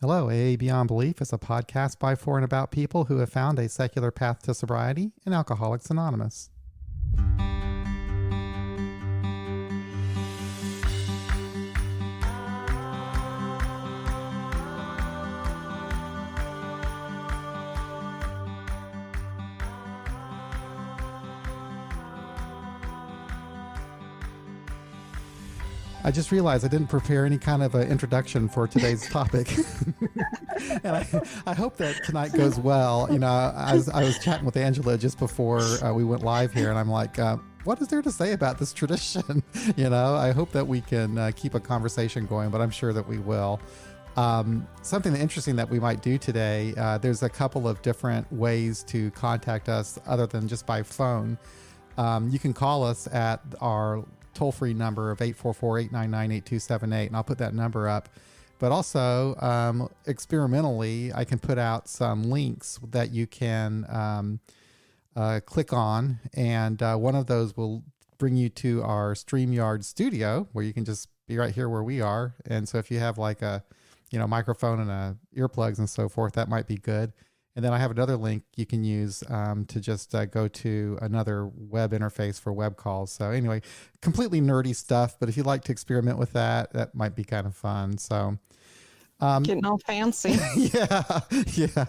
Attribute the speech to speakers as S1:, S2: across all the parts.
S1: Hello, AA Beyond Belief is a podcast by, for, and about people who have found a secular path to sobriety in Alcoholics Anonymous. I just realized I didn't prepare any kind of an introduction for today's topic. And I hope that tonight goes well. You know, I was chatting with Angela just before we went live here, and I'm like, what is there to say about this tradition? You know, I hope that we can keep a conversation going, but I'm sure that we will. Something interesting that we might do today, there's a couple of different ways to contact us other than just by phone. You can call us at our toll-free number of 844-899-8278, and I'll put that number up. But also, experimentally, I can put out some links that you can click on, and one of those will bring you to our StreamYard studio, where you can just be right here where we are. And so if you have like a, microphone and earplugs and so forth, that might be good. And then I have another link you can use to just go to another web interface for web calls. So anyway, completely nerdy stuff, but if you'd like to experiment with that, that might be kind of fun. So
S2: getting all fancy.
S1: Yeah.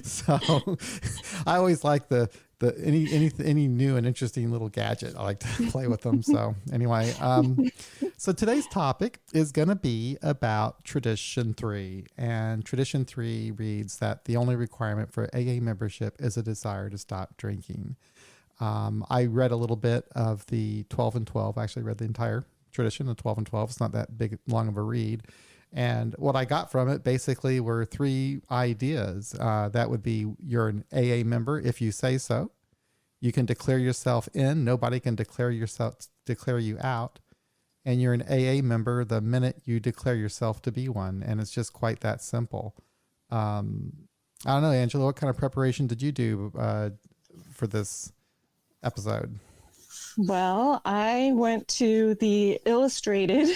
S1: So I always like any new and interesting little gadget. I like to play with them. So anyway, so today's topic is going to be about Tradition 3. And Tradition 3 reads that the only requirement for AA membership is a desire to stop drinking. I read a little bit of the 12 and 12. I actually read the entire tradition of 12 and 12. It's not that long of a read. And what I got from it basically were three ideas. That would be, you're an AA member if you say so. You can declare yourself in. Nobody can declare you out. And you're an AA member the minute you declare yourself to be one. And it's just quite that simple. I don't know, Angela, what kind of preparation did you do for this episode?
S2: Well, I went to the illustrated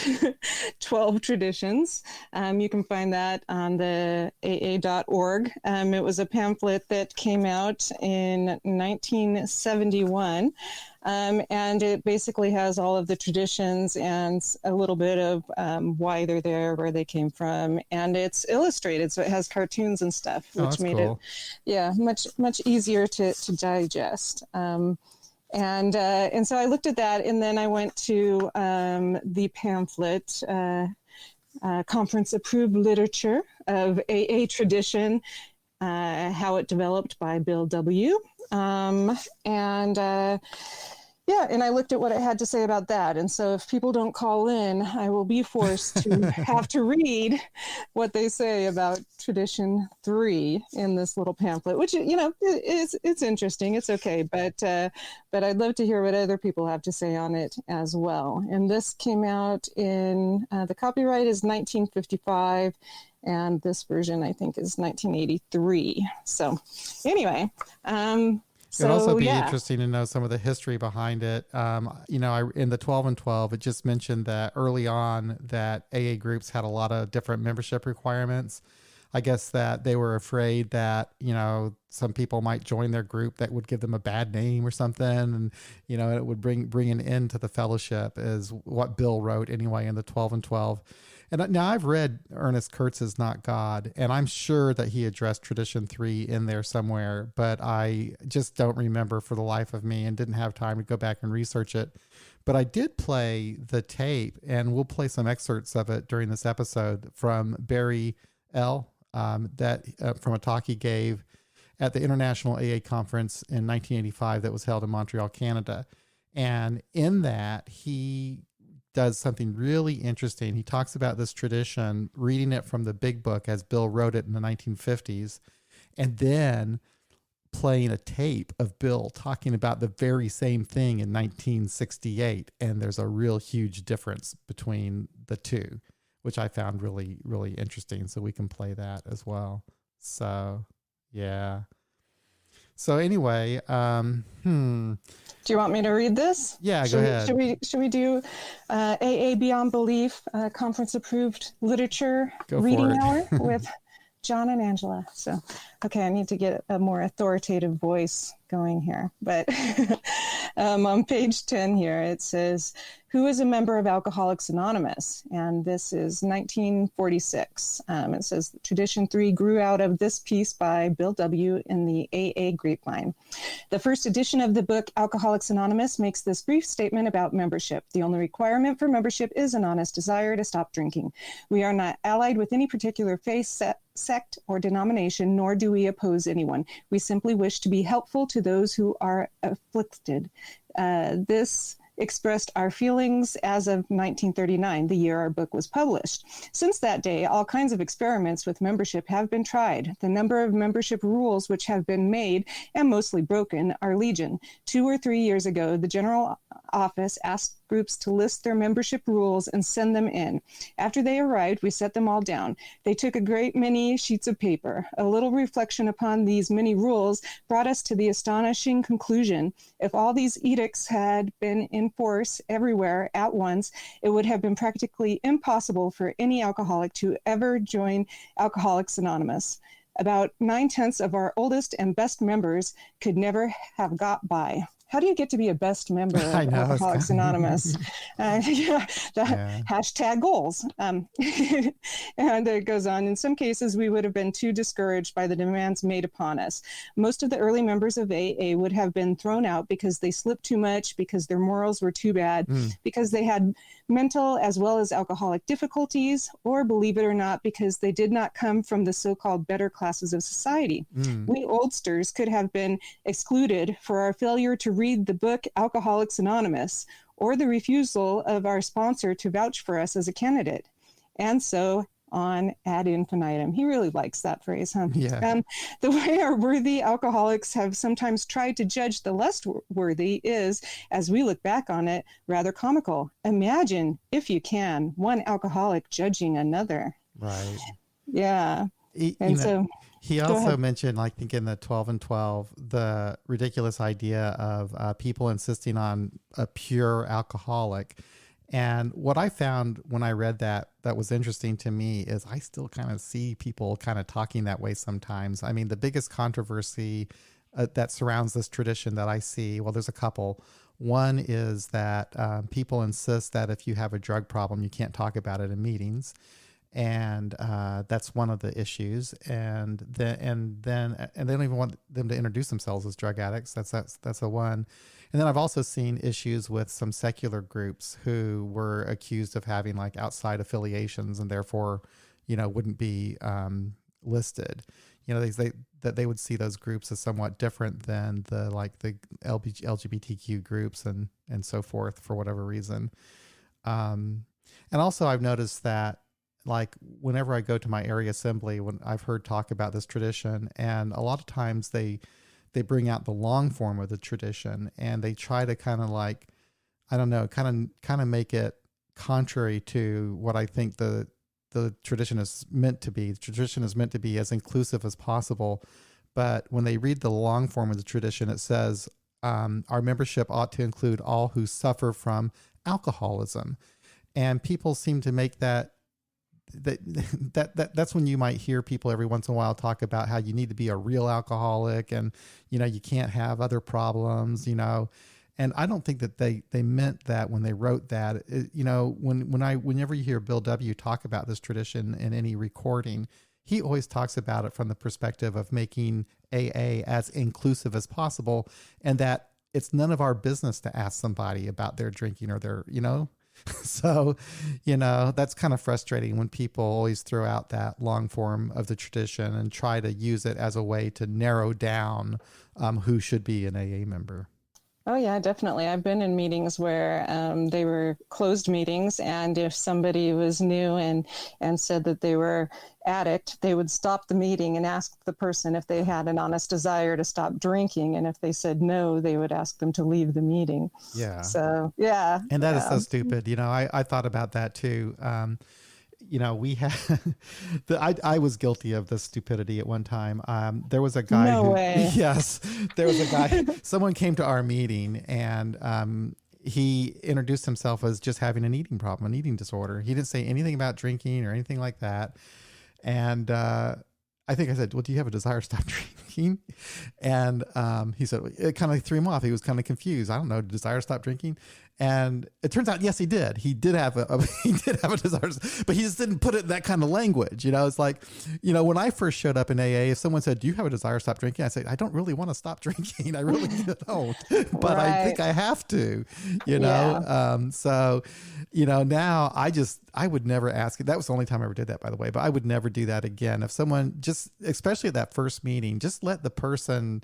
S2: 12 traditions. You can find that on the aa.org. It was a pamphlet that came out in 1971. And it basically has all of the traditions and a little bit of why they're there, where they came from. And it's illustrated, so it has cartoons and stuff, which made
S1: cool.
S2: it much easier to digest. And so I looked at that, and then I went to the pamphlet, Conference Approved Literature of AA Tradition, How It Developed by Bill W. And I looked at what it had to say about that. And so if people don't call in, I will be forced to have to read what they say about Tradition 3 in this little pamphlet, which, it's interesting. It's okay. But I'd love to hear what other people have to say on it as well. And this came out in, the copyright is 1955. And this version, I think, is 1983. So anyway,
S1: It would also be interesting to know some of the history behind it. In the 12 and 12, it just mentioned that early on that AA groups had a lot of different membership requirements. I guess that they were afraid that, some people might join their group that would give them a bad name or something. And, it would bring an end to the fellowship, is what Bill wrote anyway in the 12 and 12. And now I've read Ernest Kurtz's Not God, and I'm sure that he addressed Tradition 3 in there somewhere, but I just don't remember for the life of me and didn't have time to go back and research it. But I did play the tape, and we'll play some excerpts of it during this episode from Barry L., from a talk he gave at the International AA Conference in 1985 that was held in Montreal, Canada. And in that, he does something really interesting. He talks about this tradition, reading it from the big book as Bill wrote it in the 1950s, and then playing a tape of Bill talking about the very same thing in 1968. And there's a real huge difference between the two, which I found really, really interesting. So we can play that as well. So, yeah. So anyway,
S2: Do you want me to read this?
S1: Yeah, go ahead.
S2: Should we do AA Beyond Belief, conference approved literature reading hour with John and Angela. So, okay, I need to get a more authoritative voice going here. But on page 10 here, it says, who is a member of Alcoholics Anonymous? And this is 1946. It says, Tradition 3 grew out of this piece by Bill W. in the AA Grapevine. The first edition of the book, Alcoholics Anonymous, makes this brief statement about membership. The only requirement for membership is an honest desire to stop drinking. We are not allied with any particular faith, sect, or denomination, nor do we oppose anyone. We simply wish to be helpful to those who are afflicted. This expressed our feelings as of 1939, the year our book was published. Since that day, all kinds of experiments with membership have been tried. The number of membership rules which have been made and mostly broken are legion. 2 or 3 years ago, the General Office asked groups to list their membership rules and send them in. After they arrived, we set them all down. They took a great many sheets of paper. A little reflection upon these many rules brought us to the astonishing conclusion: if all these edicts had been in force everywhere at once, it would have been practically impossible for any alcoholic to ever join Alcoholics Anonymous. About 9/10 of our oldest and best members could never have got by. How do you get to be a best member of Alcoholics Anonymous? Hashtag goals. And it goes on. In some cases, we would have been too discouraged by the demands made upon us. Most of the early members of AA would have been thrown out because they slipped too much, because their morals were too bad, because they had mental as well as alcoholic difficulties, or, believe it or not, because they did not come from the so-called better classes of society. We oldsters could have been excluded for our failure to read the book Alcoholics Anonymous, or the refusal of our sponsor to vouch for us as a candidate. And so on ad infinitum. He really likes that phrase, huh?
S1: Yeah.
S2: The way our worthy alcoholics have sometimes tried to judge the less worthy is, as we look back on it, rather comical. Imagine, if you can, one alcoholic judging another.
S1: Right.
S2: Yeah.
S1: He also mentioned, I think in the 12 and 12, the ridiculous idea of people insisting on a pure alcoholic. And what I found when I read that was interesting to me is I still kind of see people kind of talking that way sometimes. I mean, the biggest controversy that surrounds this tradition that I see, well, there's a couple. One is that people insist that if you have a drug problem, you can't talk about it in meetings. And that's one of the issues. And they don't even want them to introduce themselves as drug addicts. That's a one. And then I've also seen issues with some secular groups who were accused of having like outside affiliations and therefore, wouldn't be listed. They would see those groups as somewhat different than the LGBTQ groups and so forth for whatever reason. And also I've noticed that, like, whenever I go to my area assembly, when I've heard talk about this tradition, and a lot of times they bring out the long form of the tradition and they try to kind of make it contrary to what I think the tradition is meant to be. The tradition is meant to be as inclusive as possible. But when they read the long form of the tradition, it says, our membership ought to include all who suffer from alcoholism. And people seem to make that's when you might hear people every once in a while talk about how you need to be a real alcoholic and, you can't have other problems, and I don't think that they meant that when they wrote that. Whenever you hear Bill W. talk about this tradition in any recording, he always talks about it from the perspective of making AA as inclusive as possible, and that it's none of our business to ask somebody about their drinking or their, So, that's kind of frustrating when people always throw out that long form of the tradition and try to use it as a way to narrow down who should be an AA member.
S2: Oh, yeah, definitely. I've been in meetings where they were closed meetings, and if somebody was new and said that they were addict, they would stop the meeting and ask the person if they had an honest desire to stop drinking. And if they said no, they would ask them to leave the meeting. Yeah. So, yeah.
S1: And that is so stupid. I thought about that too. We had, I was guilty of this stupidity at one time. There was a guy.
S2: No way.
S1: Yes, there was a guy. Someone came to our meeting and he introduced himself as just having an eating problem, an eating disorder. He didn't say anything about drinking or anything like that. And I think I said, well, do you have a desire to stop drinking? And he said, it kind of threw him off. He was kind of confused. I don't know, desire to stop drinking. And it turns out, yes, he did. He did have he did have a desire, but he just didn't put it in that kind of language. It's like, when I first showed up in AA, if someone said, do you have a desire to stop drinking? I say, I don't really want to stop drinking. I really don't, but I think I have to, so, now I would never ask it. That was the only time I ever did that, by the way, but I would never do that again. If someone especially at that first meeting, just let the person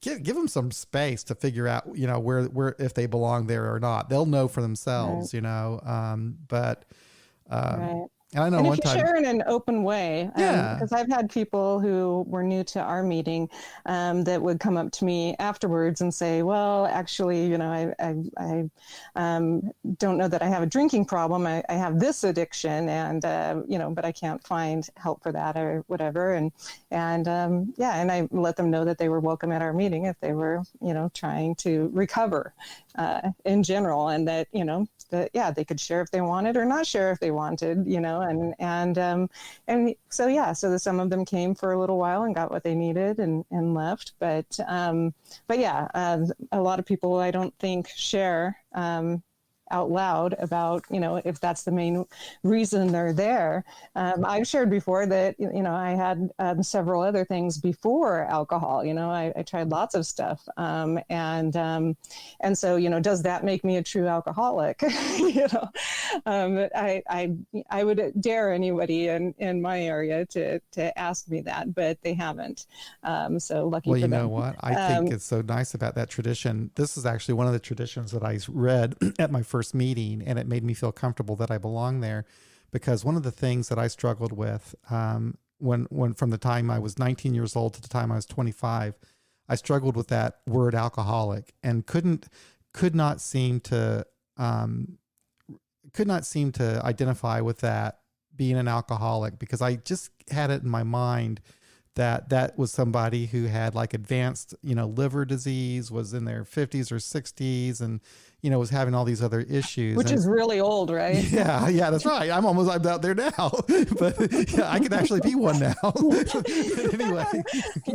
S1: give them some space to figure out, where if they belong there or not. They'll know for themselves, right. And I know
S2: if you share in an open way, because I've had people who were new to our meeting that would come up to me afterwards and say, well, actually, I don't know that I have a drinking problem. I have this addiction and, but I can't find help for that or whatever. And I let them know that they were welcome at our meeting if they were, trying to recover in general, and that, they could share if they wanted or not share if they wanted, so some of them came for a little while and got what they needed and left. But a lot of people I don't think share out loud about, if that's the main reason they're there. I've shared before that, I had several other things before alcohol. I tried lots of stuff. And so, does that make me a true alcoholic? I would dare anybody in my area to ask me that, but they haven't. So lucky for them.
S1: Well, you know what? I think it's so nice about that tradition. This is actually one of the traditions that I read at my first meeting, and it made me feel comfortable that I belong there, because one of the things that I struggled with when from the time I was 19 years old to the time I was 25, I struggled with that word alcoholic and could not seem to identify with that, being an alcoholic, because I just had it in my mind that was somebody who had like advanced, liver disease, was in their 50s or 60s, and, was having all these other issues.
S2: Which is really old, right?
S1: Yeah, that's right. I'm out there now, but I could actually be one now. Anyway,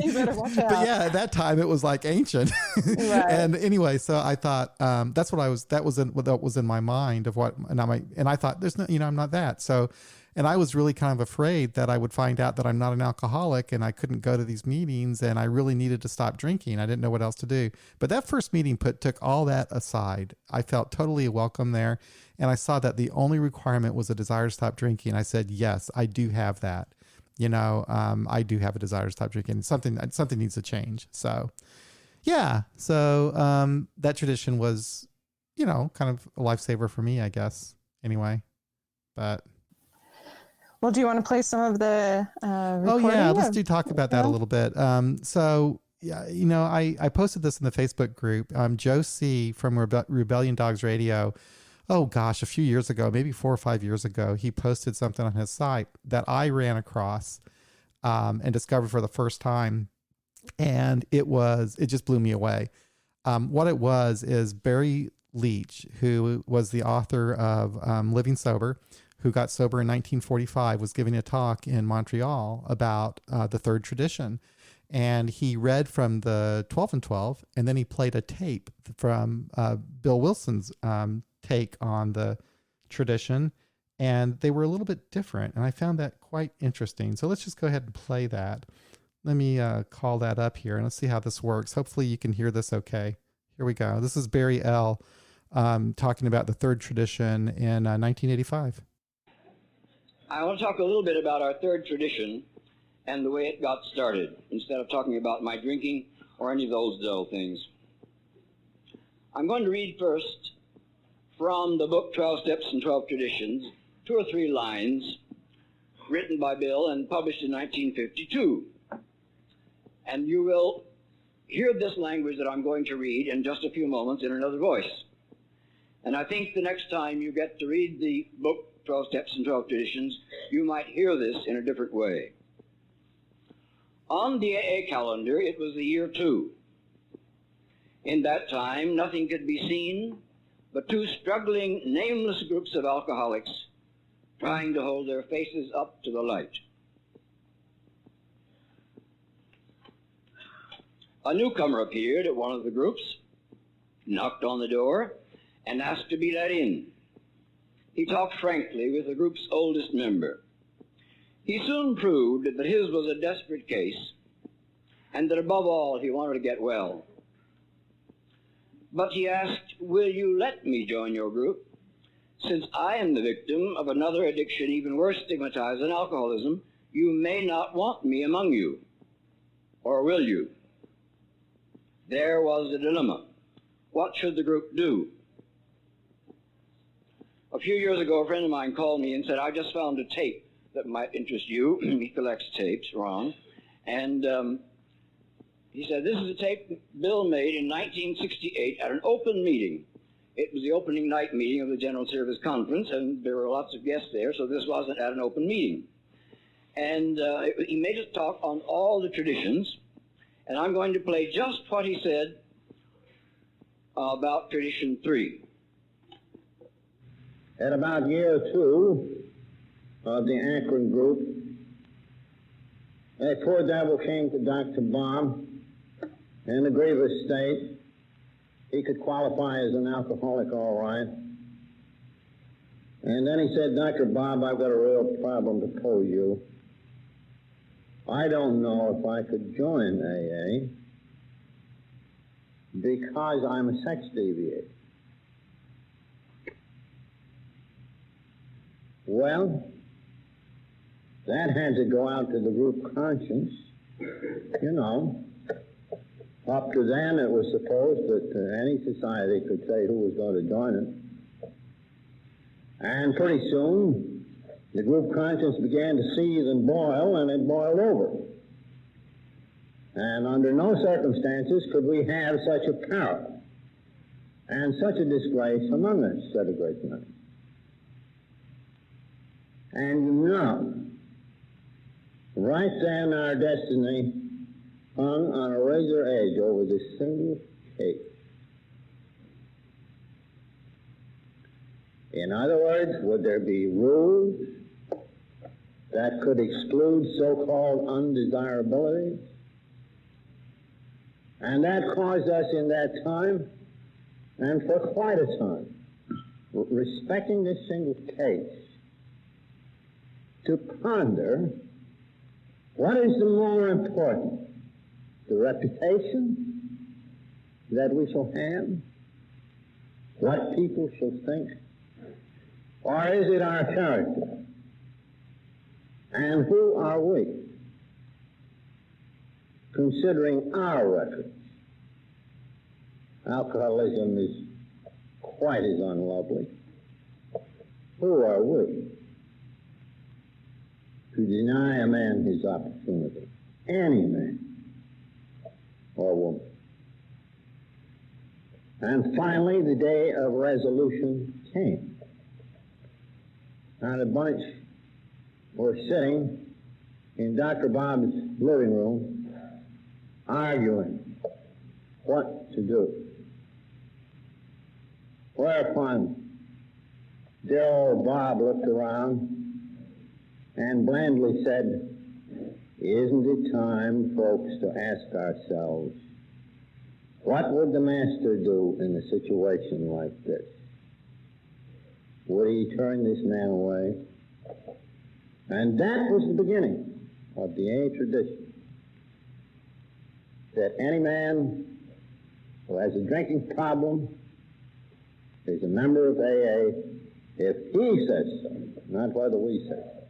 S2: you better watch out.
S1: But yeah, at that time it was like ancient. Right. And anyway, so I thought that was in my mind of what, and I thought there's no, I'm not that. So. And I was really kind of afraid that I would find out that I'm not an alcoholic and I couldn't go to these meetings, and I really needed to stop drinking. I didn't know what else to do. But that first meeting took all that aside. I felt totally welcome there. And I saw that the only requirement was a desire to stop drinking. I said, yes, I do have that. I do have a desire to stop drinking. Something needs to change. So, yeah. So that tradition was, kind of a lifesaver for me, I guess. Anyway, but...
S2: Well, do you want to play some of the recording?
S1: Oh, yeah. Let's talk about that a little bit. So, yeah, I posted this in the Facebook group. Joe C. from Rebellion Dogs Radio, oh, gosh, a few years ago, maybe 4 or 5 years ago, he posted something on his site that I ran across and discovered for the first time. And it just blew me away. What it was is Barry Leach, who was the author of Living Sober, who got sober in 1945, was giving a talk in Montreal about the third tradition. And he read from the 12 and 12, and then he played a tape from Bill Wilson's take on the tradition. And they were a little bit different. And I found that quite interesting. So let's just go ahead and play that. Let me call that up here, and let's see how this works. Hopefully you can hear this okay. Here we go. This is Barry L. Talking about the third tradition in 1985.
S3: I want to talk a little bit about our third tradition and the way it got started, instead of talking about my drinking or any of those dull things. I'm going to read first from the book 12 Steps and 12 Traditions, 2 or 3 lines written by Bill and published in 1952. And you will hear this language that I'm going to read in just a few moments in another voice. And I think the next time you get to read the book 12 Steps and 12 Traditions, you might hear this in a different way. On the AA calendar, it was the year 2. In that time, nothing could be seen but 2 struggling, nameless groups of alcoholics trying to hold their faces up to the light. A newcomer appeared at one of the groups, knocked on the door, and asked to be let in. He talked frankly with the group's oldest member. He soon proved that his was a desperate case, and that above all he wanted to get well. But he asked, "Will you let me join your group? Since I am the victim of another addiction even worse stigmatized than alcoholism, you may not want me among you. Or will you?" There was the dilemma. What should the group do? A few years ago, a friend of mine called me and said, "I just found a tape that might interest you." He collects tapes, Ron. And he said, "This is a tape Bill made in 1968 at an open meeting." It was the opening night meeting of the General Service Conference, and there were lots of guests there, so this wasn't at an open meeting. And he made us talk on all the traditions, and I'm going to play just what he said about Tradition 3.
S4: At about year 2 of the Akron group, a poor devil came to Dr. Bob in a grievous state. He could qualify as an alcoholic, all right. And then he said, "Dr. Bob, I've got a real problem to pose you. I don't know if I could join AA because I'm a sex deviant." Well, that had to go out to the group conscience. You know, up to then it was supposed that any society could say who was going to join it. And pretty soon, the group conscience began to seethe and boil, and it boiled over. And under no circumstances could we have such a power and such a disgrace among us, said a great man. And you know, right then our destiny hung on a razor edge over this single case. In other words, would there be rules that could exclude so-called undesirabilities? And that caused us in that time, and for quite a time, respecting this single case, to ponder what is the more important, the reputation that we shall have, what people shall think, or is it our character? And who are we? Considering our records, alcoholism is quite as unlovely. Who are we to deny a man his opportunity? Any man or woman. And finally, the day of resolution came. And a bunch were sitting in Dr. Bob's living room, arguing what to do. Whereupon dear old Bob looked around and blandly said, "Isn't it time, folks, to ask ourselves, what would the master do in a situation like this? Would he turn this man away?" And that was the beginning of the AA tradition, that any man who has a drinking problem is a member of AA if he says so, not whether we say so.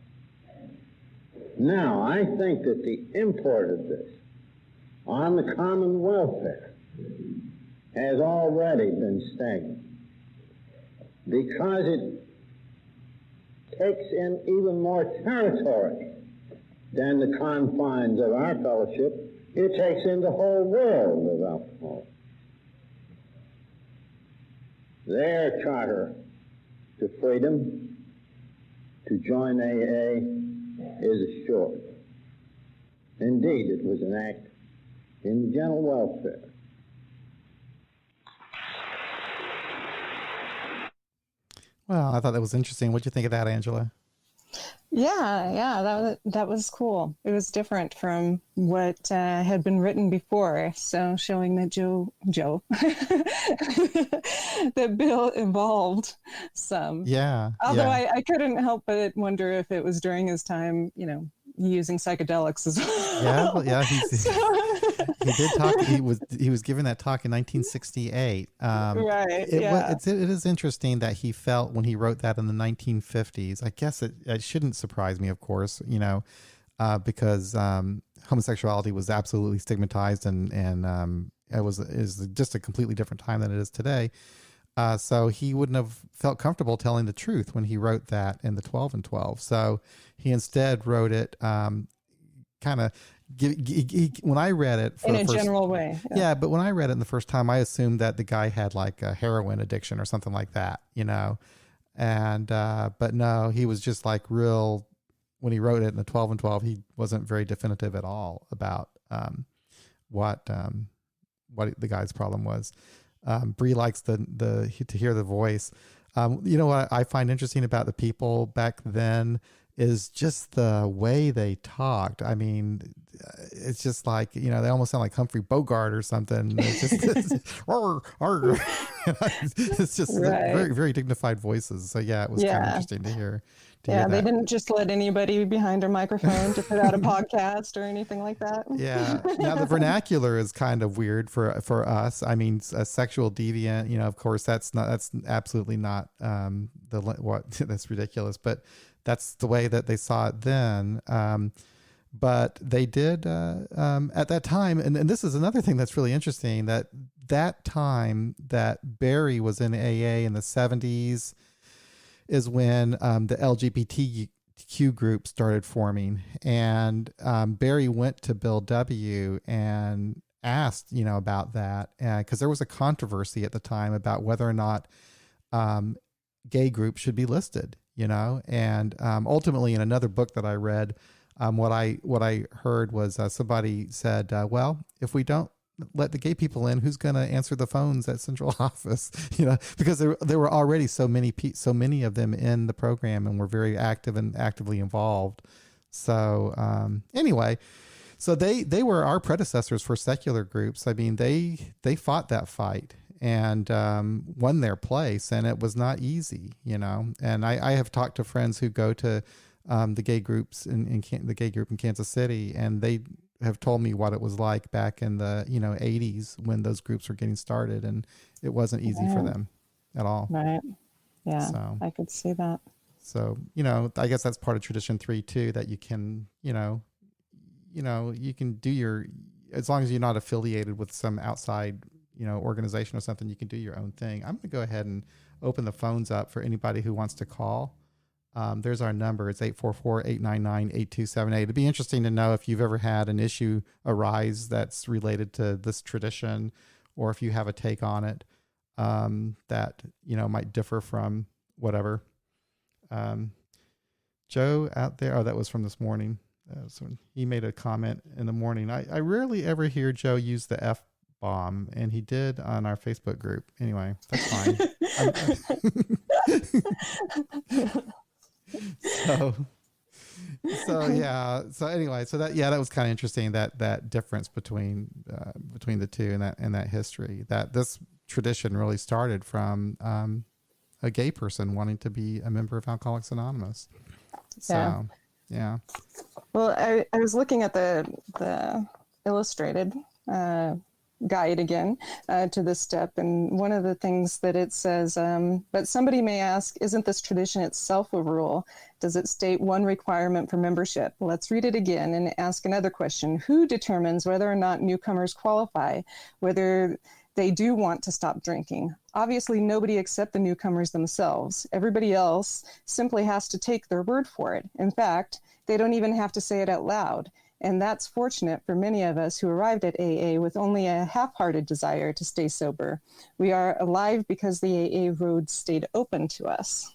S4: Now, I think that the import of this on the common welfare has already been stagnant, because it takes in even more territory than the confines of our fellowship. It takes in the whole world of alcohol. Their charter to freedom to join AA is assured. Indeed, it was an act in the general welfare.
S1: Well, I thought that was interesting. What'd you think of that, Angela?
S2: Yeah, that was cool. It was different from what had been written before. So showing that that Bill evolved some.
S1: Yeah.
S2: Although
S1: Yeah.
S2: I couldn't help but wonder if it was during his time, using psychedelics as
S1: Yeah.
S2: well.
S1: Yeah.
S2: So,
S1: He did talk. He was giving that talk in 1968.
S2: right.
S1: It is interesting that he felt when he wrote that in the 1950s. I guess it shouldn't surprise me, of course, because homosexuality was absolutely stigmatized, and is just a completely different time than it is today. So he wouldn't have felt comfortable telling the truth when he wrote that in the 12 and 12. So he instead wrote it kind of. When I read it
S2: in a general way.
S1: Yeah, but when I read it in the first time, I assumed that the guy had like a heroin addiction or something like that, and but no, he was just like real. When he wrote it in the 12 and 12, he wasn't very definitive at all about what the guy's problem was. Bree likes to hear the voice. What I find interesting about the people back then is just the way they talked. I mean, it's just like, they almost sound like Humphrey Bogart or something. It's just, it's just
S2: right.
S1: very, very dignified voices. So yeah, it was kind of interesting to hear.
S2: They didn't just let anybody behind a microphone to put out a podcast or anything like that.
S1: Yeah. Now the vernacular is kind of weird for us. I mean, a sexual deviant, of course, that's absolutely not that's ridiculous, but that's the way that they saw it then. But they did at that time, and this is another thing that's really interesting, that time that Barry was in AA in the 70s is when the LGBTQ group started forming. And Barry went to Bill W. and asked, about that, because there was a controversy at the time about whether or not gay groups should be listed. And ultimately in another book that I read, what I heard was somebody said, well, if we don't let the gay people in, who's going to answer the phones at central office? Because there were already so many of them in the program and were very active and actively involved. So anyway, so they were our predecessors for secular groups. I mean, they fought that fight and won their place, and it was not easy, And I have talked to friends who go to the gay groups the gay group in Kansas City, and they have told me what it was like back in the 80s when those groups were getting started, and it wasn't easy for them at all.
S2: Right. Yeah.
S1: So
S2: I could see that.
S1: So I guess that's part of tradition 3 too, that you can you can do as long as you're not affiliated with some outside organization or something, you can do your own thing. I'm going to go ahead and open the phones up for anybody who wants to call. There's our number. It's 844-899-8278. It'd be interesting to know if you've ever had an issue arise that's related to this tradition, or if you have a take on it that, might differ from whatever. Joe out there, that was from this morning. So he made a comment in the morning. I rarely ever hear Joe use the F-bomb, and he did on our Facebook group. Anyway, that's fine. So yeah. So anyway, that was kind of interesting, that difference between the two and that history, that this tradition really started from a gay person wanting to be a member of Alcoholics Anonymous. So yeah.
S2: Well, I was looking at the illustrated guide again to this step, and one of the things that it says, but somebody may ask, isn't this tradition itself a rule? Does it state one requirement for membership? Let's read it again and ask another question. Who determines whether or not newcomers qualify, whether they do want to stop drinking? Obviously, nobody except the newcomers themselves. Everybody else simply has to take their word for it. In fact, they don't even have to say it out loud. And that's fortunate for many of us who arrived at AA with only a half-hearted desire to stay sober. We are alive because the AA road stayed open to us.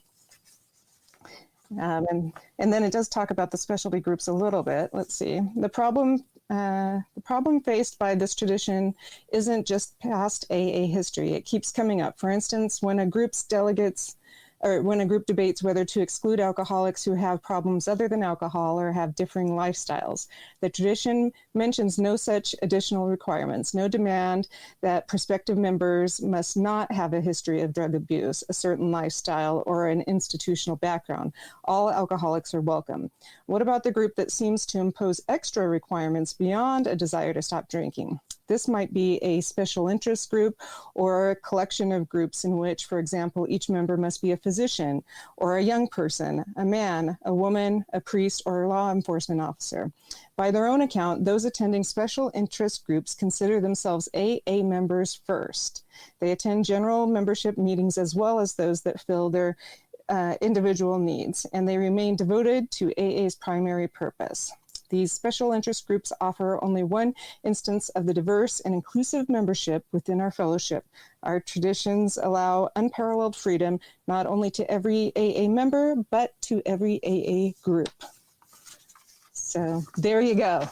S2: And then it does talk about the specialty groups a little bit. Let's see. The problem faced by this tradition isn't just past AA history. It keeps coming up. For instance, when a group's delegates when a group debates whether to exclude alcoholics who have problems other than alcohol or have differing lifestyles. The tradition mentions no such additional requirements, no demand that prospective members must not have a history of drug abuse, a certain lifestyle, or an institutional background. All alcoholics are welcome. What about the group that seems to impose extra requirements beyond a desire to stop drinking? This might be a special interest group or a collection of groups in which, for example, each member must be a physician or a young person, a man, a woman, a priest, or a law enforcement officer. By their own account, those attending special interest groups consider themselves AA members first. They attend general membership meetings as well as those that fill their individual needs, and they remain devoted to AA's primary purpose. These special interest groups offer only one instance of the diverse and inclusive membership within our fellowship. Our traditions allow unparalleled freedom not only to every AA member, but to every AA group. So there you go.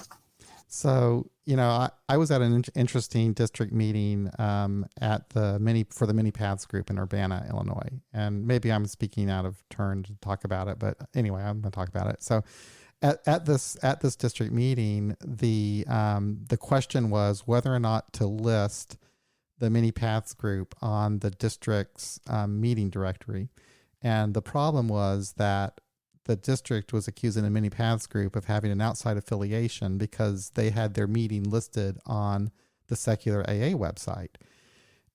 S1: So, I was at an interesting district meeting for the Many Paths group in Urbana, Illinois. And maybe I'm speaking out of turn to talk about it, but anyway, I'm going to talk about it. So at this district meeting, the question was whether or not to list the Many Paths group on the district's meeting directory. And the problem was that the district was accusing the Many Paths group of having an outside affiliation because they had their meeting listed on the secular AA website.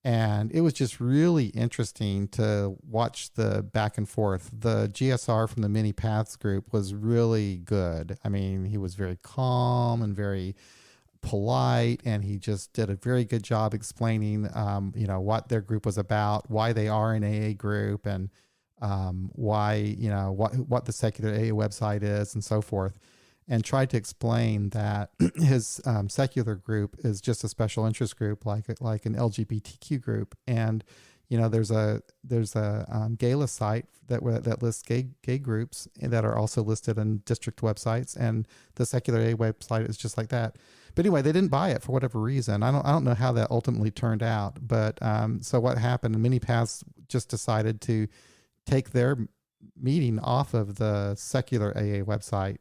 S1: And it was just really interesting to watch the back and forth. The GSR from the Many Paths group was really good. I mean, he was very calm and very polite, and he just did a very good job explaining, what their group was about, why they are an AA group, and why, what the secular AA website is, and so forth. And tried to explain that his secular group is just a special interest group, like an LGBTQ group, and there's a gay site that lists gay groups that are also listed on district websites, and the secular AA website is just like that. But anyway, they didn't buy it for whatever reason. I don't know how that ultimately turned out, but so what happened? Many Paths just decided to take their meeting off of the secular AA website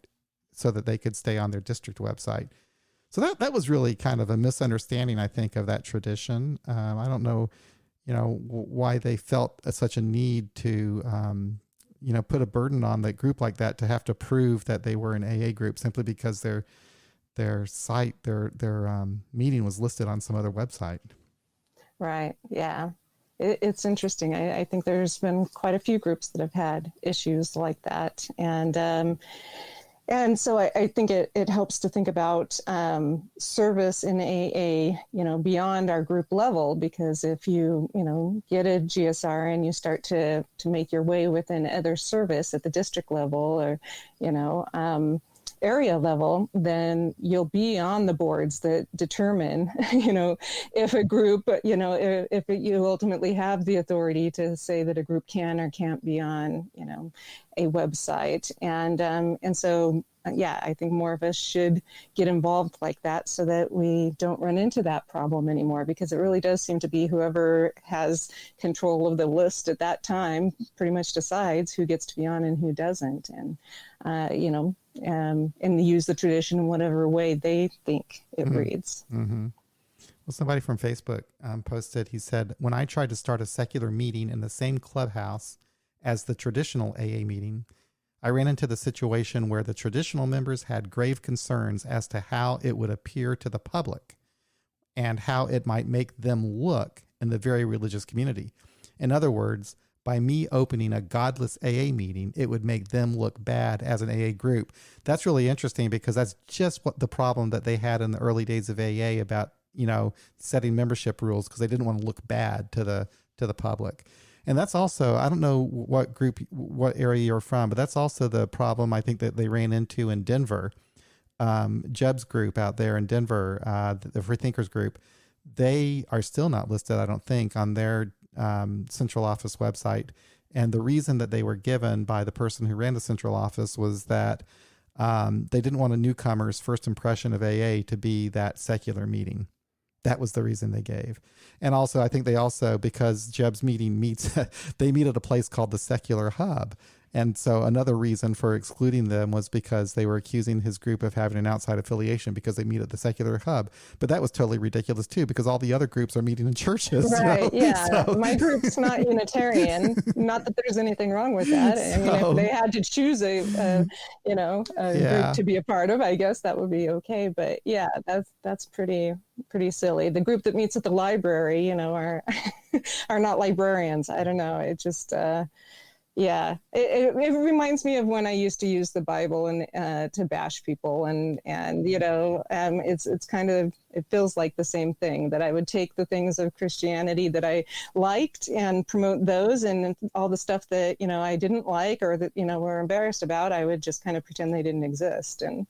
S1: so that they could stay on their district website. So that was really kind of a misunderstanding, I think, of that tradition. I don't know, why they felt such a need to, put a burden on the group like that to have to prove that they were an AA group simply because their site, their meeting was listed on some other website.
S2: Right. Yeah. It's interesting. I think there's been quite a few groups that have had issues like that. And so I think it helps to think about service in AA, beyond our group level, because if you, get a GSR and you start to make your way within other service at the district level or, area level, then you'll be on the boards that determine, if a group, if you ultimately have the authority to say that a group can or can't be on, a website. And so, I think more of us should get involved like that so that we don't run into that problem anymore, because it really does seem to be whoever has control of the list at that time pretty much decides who gets to be on and who doesn't. And, and use the tradition in whatever way they think it reads.
S1: Mm-hmm. Well, somebody from Facebook posted, he said, when I tried to start a secular meeting in the same clubhouse as the traditional AA meeting, I ran into the situation where the traditional members had grave concerns as to how it would appear to the public and how it might make them look in the very religious community. In other words, by me opening a godless AA meeting, it would make them look bad as an AA group. That's really interesting because that's just what the problem that they had in the early days of AA about, setting membership rules, because they didn't want to look bad to the public. And that's also, I don't know what area you're from, but that's also the problem I think that they ran into in Denver. Jeb's group out there in Denver, the Freethinkers group, they are still not listed, I don't think, on their central office website. And the reason that they were given by the person who ran the central office was that they didn't want a newcomer's first impression of AA to be that secular meeting. That was the reason they gave. And also, I think they also, because Jeb's meeting they meet at a place called the Secular Hub. And so another reason for excluding them was because they were accusing his group of having an outside affiliation because they meet at the Secular Hub. But that was totally ridiculous too, because all the other groups are meeting in churches.
S2: Right. Yeah. So. My group's not Unitarian. Not that there's anything wrong with that. I mean, if they had to choose a group to be a part of, I guess that would be okay. But yeah, that's pretty silly. The group that meets at the library, are not librarians. I don't know. It just, yeah, it reminds me of when I used to use the Bible and to bash people, and it's kind of, it feels like the same thing, that I would take the things of Christianity that I liked and promote those, and all the stuff that I didn't like or that were embarrassed about, I would just kind of pretend they didn't exist, and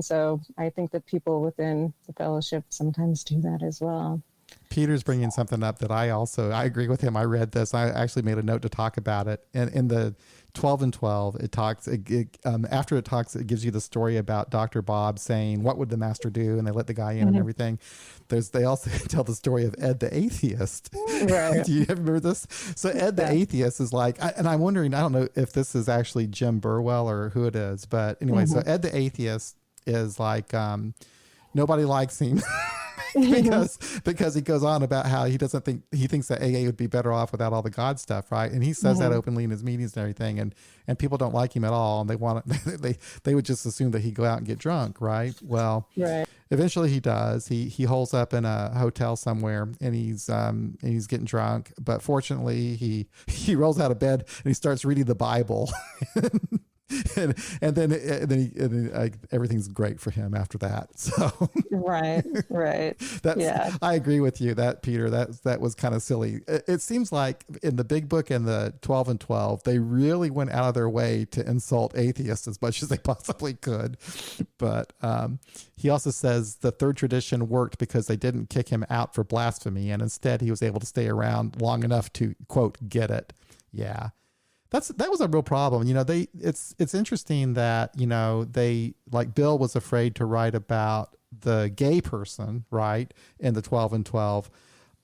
S2: so I think that people within the fellowship sometimes do that as well.
S1: Peter's bringing something up that I agree with him. I read this. I actually made a note to talk about it. And in the 12 and 12, after it talks, it gives you the story about Dr. Bob saying, what would the master do? And they let the guy in and everything. They also tell the story of Ed the Atheist.
S2: Right.
S1: Do you remember this? So Ed the Atheist is like, and I'm wondering, I don't know if this is actually Jim Burwell or who it is, but anyway, so Ed the Atheist is like, nobody likes him. because he goes on about how he thinks that AA would be better off without all the God stuff, right? And he says that openly in his meetings and everything, and people don't like him at all, and they would just assume that he'd go out and get drunk, right? Well, eventually he does. He holds up in a hotel somewhere, and he's getting drunk, but fortunately he rolls out of bed and he starts reading the Bible. And then everything's great for him after that. So
S2: right.
S1: I agree with you that Peter, that was kind of silly. It seems like in the Big Book and the 12 and 12, they really went out of their way to insult atheists as much as they possibly could. But he also says the third tradition worked because they didn't kick him out for blasphemy, and instead he was able to stay around long enough to, quote, get it. Yeah. That was a real problem. It's interesting that, they, like, Bill was afraid to write about the gay person, right, in the 12 and 12.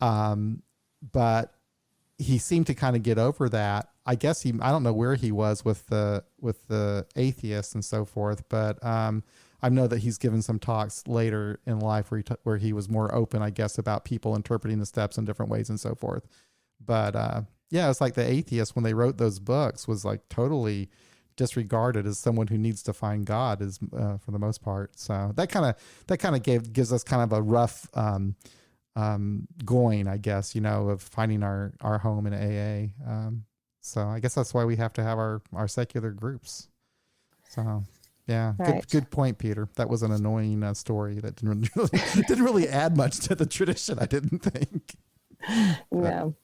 S1: But he seemed to kind of get over that. I guess I don't know where he was with the atheists and so forth, but I know that he's given some talks later in life where he was more open, I guess, about people interpreting the steps in different ways and so forth. But, yeah, it's like the atheist, when they wrote those books, was like totally disregarded as someone who needs to find God, for the most part. So that kind of gives us kind of a rough going, I guess, of finding our home in AA. So I guess that's why we have to have our secular groups. So yeah, right. Good point, Peter. That was an annoying story that didn't really add much to the tradition, I didn't think.
S2: No.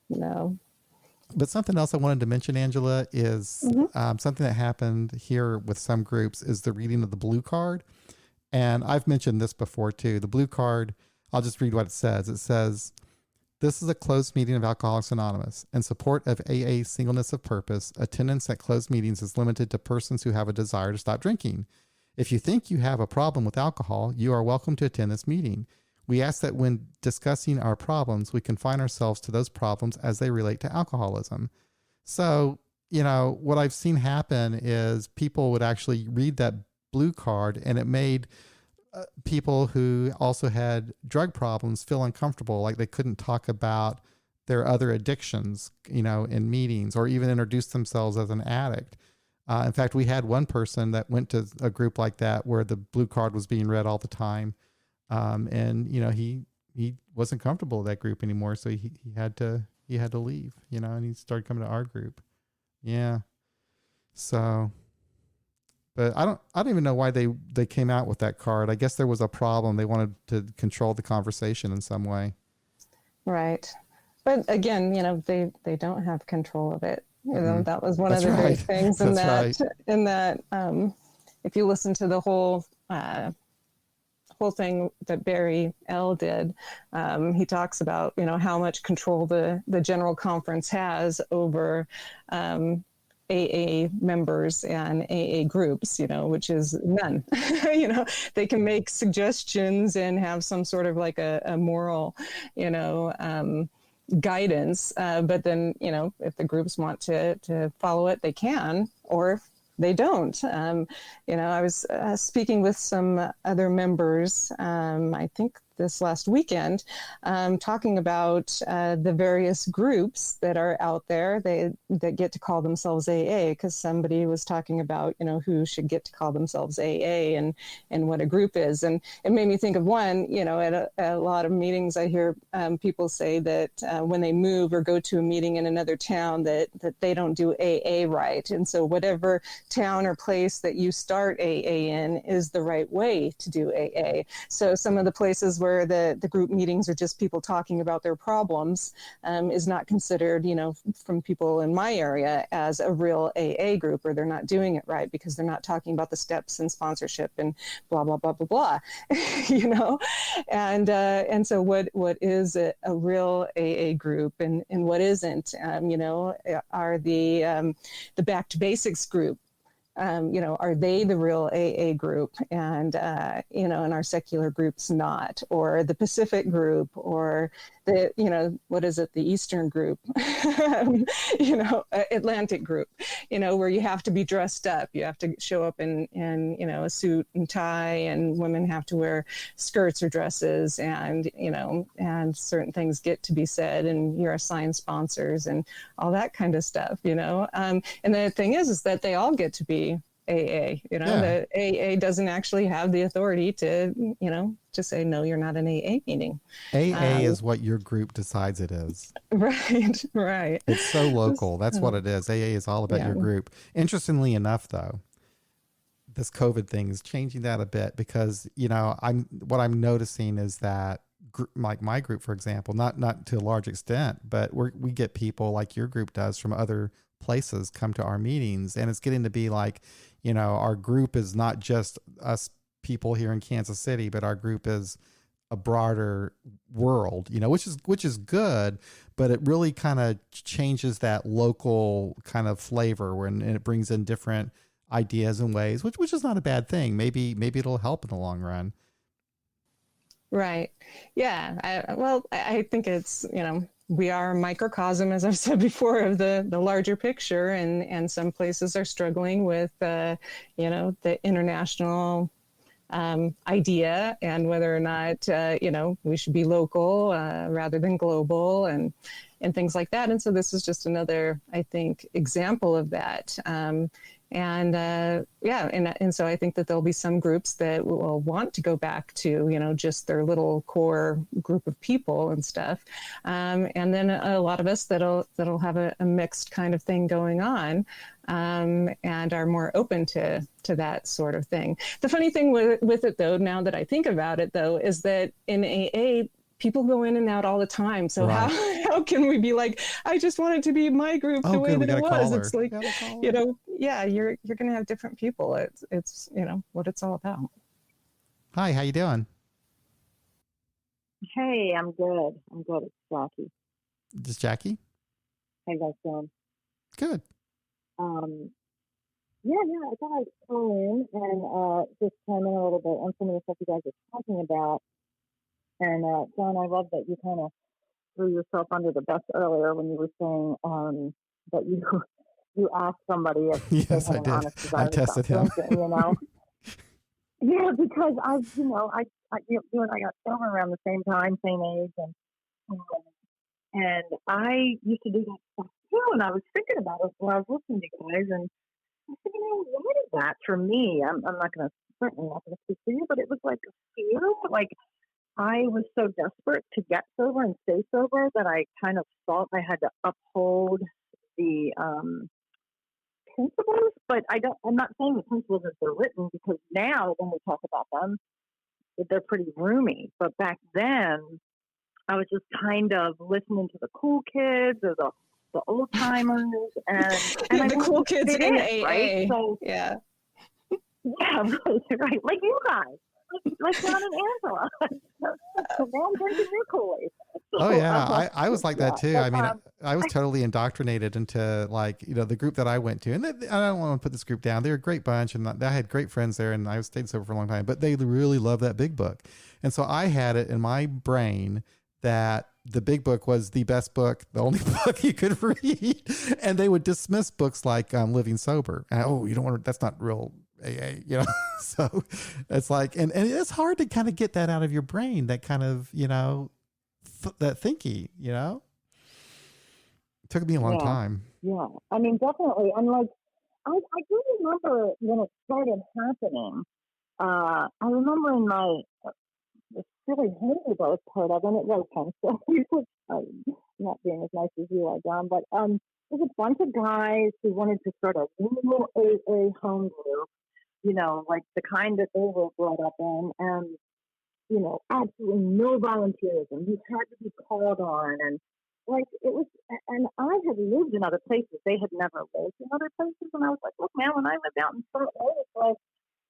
S1: But something else I wanted to mention, Angela, is something that happened here with some groups is the reading of the blue card. And I've mentioned this before too. The blue card, I'll just read what it says. It says, "This is a closed meeting of Alcoholics Anonymous. In support of AA singleness of purpose, attendance at closed meetings is limited to persons who have a desire to stop drinking. If you think you have a problem with alcohol, you are welcome to attend this meeting. We ask that when discussing our problems, we confine ourselves to those problems as they relate to alcoholism." So, what I've seen happen is people would actually read that blue card, and it made people who also had drug problems feel uncomfortable, like they couldn't talk about their other addictions, in meetings, or even introduce themselves as an addict. In fact, we had one person that went to a group like that where the blue card was being read all the time. And he wasn't comfortable with that group anymore. So he had to leave, and he started coming to our group. Yeah. So, but I don't even know why they came out with that card. I guess there was a problem. They wanted to control the conversation in some way. Right.
S2: But again, they don't have control of it. That was one of the great things in that, if you listen to the whole thing that Barry L. did, he talks about, how much control the General Conference has over AA members and AA groups, which is none. They can make suggestions and have some sort of like a moral, guidance. But then, if the groups want to follow it, they can, or they don't. I was speaking with some other members, I think this last weekend, talking about the various groups that are out there that get to call themselves AA, because somebody was talking about, who should get to call themselves AA and what a group is. And it made me think of one, at a lot of meetings, I hear people say that when they move or go to a meeting in another town, that they don't do AA right. And so whatever town or place that you start AA in is the right way to do AA. So some of the places where the group meetings are just people talking about their problems is not considered, from people in my area as a real AA group, or they're not doing it right because they're not talking about the steps and sponsorship and blah, blah, blah, blah, blah, And so what is a real AA group and what isn't, are the Back to Basics group. Are they the real AA group and our secular group's not, or the Pacific group, or the, what is it? The Eastern group, Atlantic group, where you have to be dressed up. You have to show up in a suit and tie, and women have to wear skirts or dresses, and certain things get to be said, and you're assigned sponsors and all that kind of stuff, And the thing is that they all get to be AA, the AA doesn't actually have the authority to, to say, no, you're not an AA meeting.
S1: AA is what your group decides it is.
S2: Right.
S1: It's so local. That's what it is. AA is all about your group. Interestingly enough, though, this COVID thing is changing that a bit because, what I'm noticing is that like my group, for example, not to a large extent, but we get people like your group does from other places come to our meetings, and it's getting to be like, our group is not just us people here in Kansas City, but our group is a broader world, which is good, but it really kind of changes that local kind of flavor and it brings in different ideas and ways, which is not a bad thing. Maybe it'll help in the long run.
S2: Right. Yeah. I think it's, we are a microcosm, as I've said before, of the larger picture, and some places are struggling with, the international idea and whether or not, we should be local rather than global and things like that. And so this is just another, I think, example of that. And so I think that there'll be some groups that will want to go back to, just their little core group of people and stuff. And then a lot of us that'll have a mixed kind of thing going on, and are more open to that sort of thing. The funny thing with it, though, now that I think about it, though, is that in AA, people go in and out all the time. So right. How can we be like, I just want it to be my group the way that it was? It's like, you're going to have different people. It's what it's all about.
S1: Hi, how you doing?
S5: Hey, I'm good. It's Jackie.
S1: Just Jackie?
S5: How you guys doing?
S1: Good.
S5: I thought I'd call in and just chime in a little bit on some of the stuff you guys are talking about. And John, I love that you kind of threw yourself under the bus earlier when you were saying that you asked somebody if
S1: yes, I did. I tested him.
S5: Yeah, because you and I got sober around the same time, same age, and I used to do that stuff too. And I was thinking about it while I was listening to you guys, and I said, what is that for me? I'm certainly not going to speak for you, but it was like a fear, like. I was so desperate to get sober and stay sober that I kind of thought I had to uphold the principles, but I'm not saying the principles as they're written, because now when we talk about them, they're pretty roomy. But back then, I was just kind of listening to the cool kids or the old timers, and
S2: the cool kids in AA,
S5: right? So,
S2: yeah,
S5: right, like you guys. Like John and Angela. So now I'm drinking your Kool-Aid.
S1: Oh yeah, I was like that too. I mean, I was totally indoctrinated into like, the group that I went to, and I don't want to put this group down. They were a great bunch, and I had great friends there, and I stayed sober for a long time. But they really loved that big book, and so I had it in my brain that the big book was the best book, the only book you could read, and they would dismiss books like Living Sober. And, you don't want to, that's not real AA, So it's like, and it's hard to kind of get that out of your brain. That kind of, that thinking, It took me a long time.
S5: Yeah, I mean, definitely. And like, I do remember when it started happening. I remember in my really hated both part of, and it was fun. So not being as nice as you are, John, but there's a bunch of guys who wanted to start a little AA home group, like the kind that they were brought up in, and absolutely no volunteerism. You had to be called on, and like it was. And I had lived in other places; they had never lived in other places, and I was like, look, man, when I lived out in Salt Lake,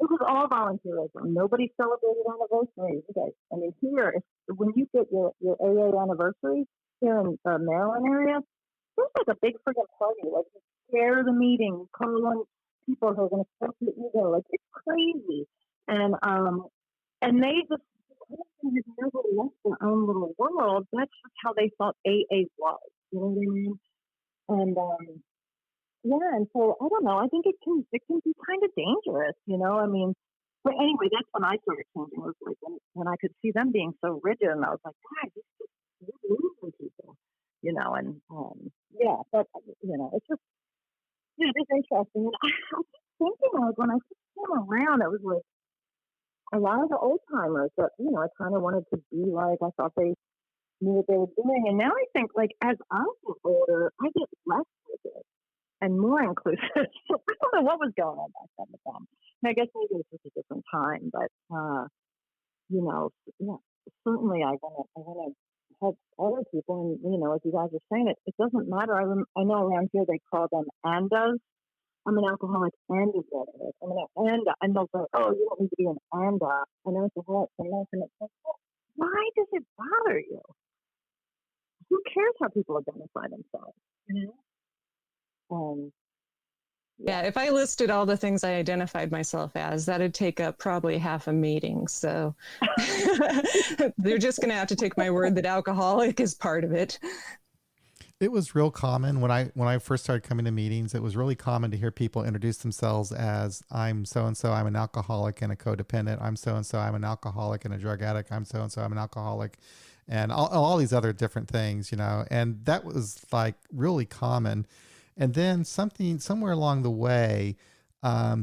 S5: it was all volunteerism. Nobody celebrated anniversaries. Okay. I mean, here, when you get your AA anniversary here in the Maryland area, there's like a big friggin' party. Like, you share the meeting, call on people who are going to stroke your ego. Like, it's crazy. And they just, because they had never left their own little world, that's just how they thought AA was. You know what I mean? And, yeah, and so I don't know. I think it can be kind of dangerous, I mean, but anyway, that's when I started changing. Was like when I could see them being so rigid, and I was like, guys, you're losing people, and yeah, but it's just it's interesting. And I was thinking like when I came around, it was like a lot of the old timers that I kind of wanted to be like. I thought they knew what they were doing, and now I think like as I get older, I get less rigid and more inclusive. I don't know what was going on back then with them. And I guess maybe it was just a different time, but certainly I want to help other people. And as you guys are saying, it doesn't matter. I know around here they call them ANDAs. I'm an alcoholic and a drug addict. I'm an ANDA, and they'll say, "Oh, you don't need to be an ANDA." And alcoholic, and it's like, why does it bother you? Who cares how people identify themselves?
S2: Yeah, if I listed all the things I identified myself as, that'd take up probably half a meeting. So they're just going to have to take my word that alcoholic is part of it.
S1: It was real common when I first started coming to meetings. It was really common to hear people introduce themselves as, I'm so-and-so, I'm an alcoholic and a codependent. I'm so-and-so, I'm an alcoholic and a drug addict. I'm so-and-so, I'm an alcoholic. And all these other different things, and that was like really common. And then somewhere along the way,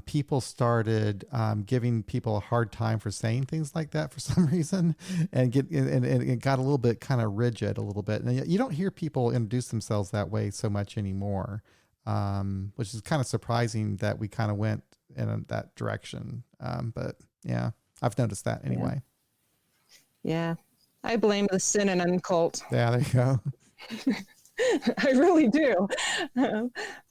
S1: people started giving people a hard time for saying things like that for some reason, and it got a little bit kind of rigid a little bit. And you don't hear people introduce themselves that way so much anymore, which is kind of surprising that we kind of went in that direction. But yeah, I've noticed that anyway.
S2: Yeah. I blame the synonym cult.
S1: Yeah, there you go.
S2: I really do.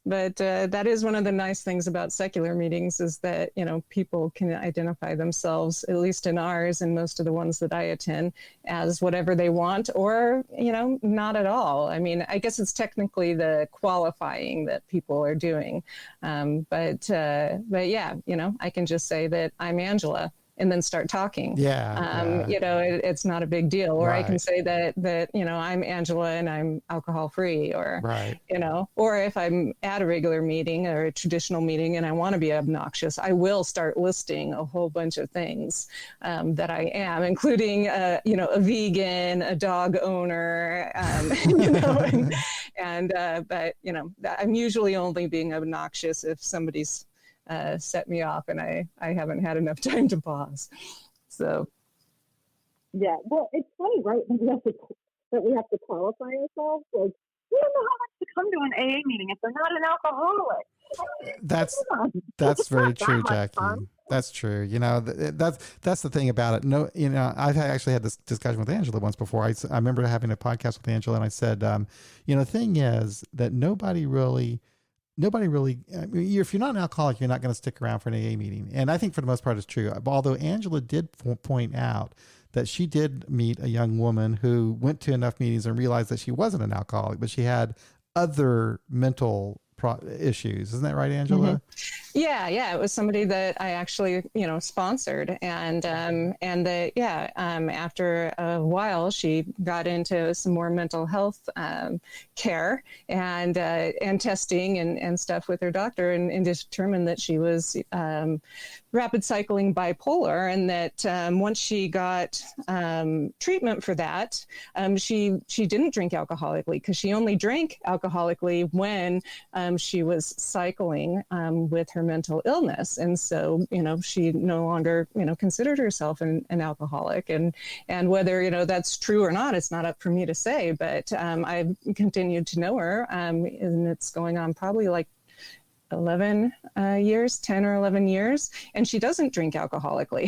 S2: But that is one of the nice things about secular meetings is that, people can identify themselves, at least in ours and most of the ones that I attend, as whatever they want or, not at all. I mean, I guess it's technically the qualifying that people are doing. But yeah, I can just say that I'm Angela and then start talking. It's not a big deal. Or right. I can say that, I'm Angela and I'm alcohol free, or,
S1: right.
S2: Or if I'm at a regular meeting or a traditional meeting and I want to be obnoxious, I will start listing a whole bunch of things that I am, including, a vegan, a dog owner, but I'm usually only being obnoxious if somebody's set me off and I haven't had enough time to pause. So
S5: yeah, well, it's funny, right? That we have to qualify ourselves. Like, we don't know how much to come to an AA meeting if they're not an alcoholic.
S1: That's very true, Jackie. That's true. That's the thing about it. No, I've actually had this discussion with Angela once before. I remember having a podcast with Angela, and I said, the thing is that nobody really, if you're not an alcoholic, you're not going to stick around for an AA meeting. And I think for the most part it's true. Although Angela did point out that she did meet a young woman who went to enough meetings and realized that she wasn't an alcoholic, but she had other mental issues. Isn't that right, Angela?
S2: Mm-hmm. Yeah. It was somebody that I actually, sponsored, and that, after a while, she got into some more mental health care and testing and stuff with her doctor, and determined that she was rapid cycling bipolar, and that once she got treatment for that, she didn't drink alcoholically, because she only drank alcoholically when she was cycling with her mental illness. And so, she no longer, considered herself an alcoholic. And whether, that's true or not, it's not up for me to say, but I've continued to know her, and it's going on probably like 10 or 11 years, and she doesn't drink alcoholically.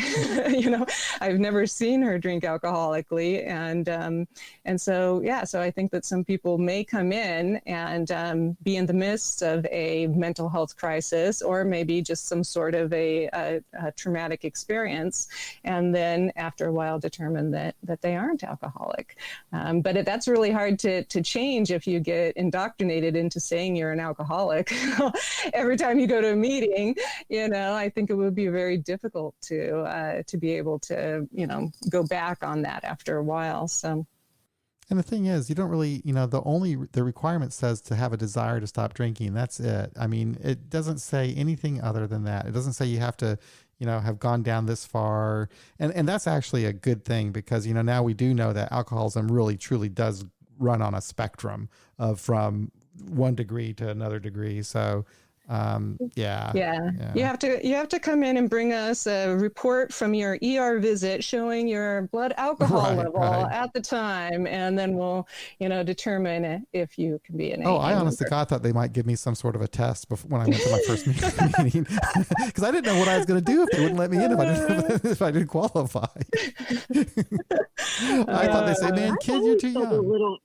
S2: I've never seen her drink alcoholically. And so I think that some people may come in and be in the midst of a mental health crisis, or maybe just some sort of a traumatic experience, and then after a while determine that they aren't alcoholic. But that's really hard to change if you get indoctrinated into saying you're an alcoholic. Every time you go to a meeting, I think it would be very difficult to be able to, go back on that after a while. So.
S1: And the thing is, you don't really, the requirement says to have a desire to stop drinking. That's it. I mean, it doesn't say anything other than that. It doesn't say you have to, have gone down this far. And that's actually a good thing, because, now we do know that alcoholism really truly does run on a spectrum of from 1 degree to another degree. So, you have to come in and bring us a report from your ER visit showing your blood alcohol level at the time, and then we'll determine if you can be an AA I honestly thought they might give me some sort of a test when I went to my first meeting, because I didn't know what I was going to do if they wouldn't let me in if I didn't qualify. I thought they say, man, kid, you're too young.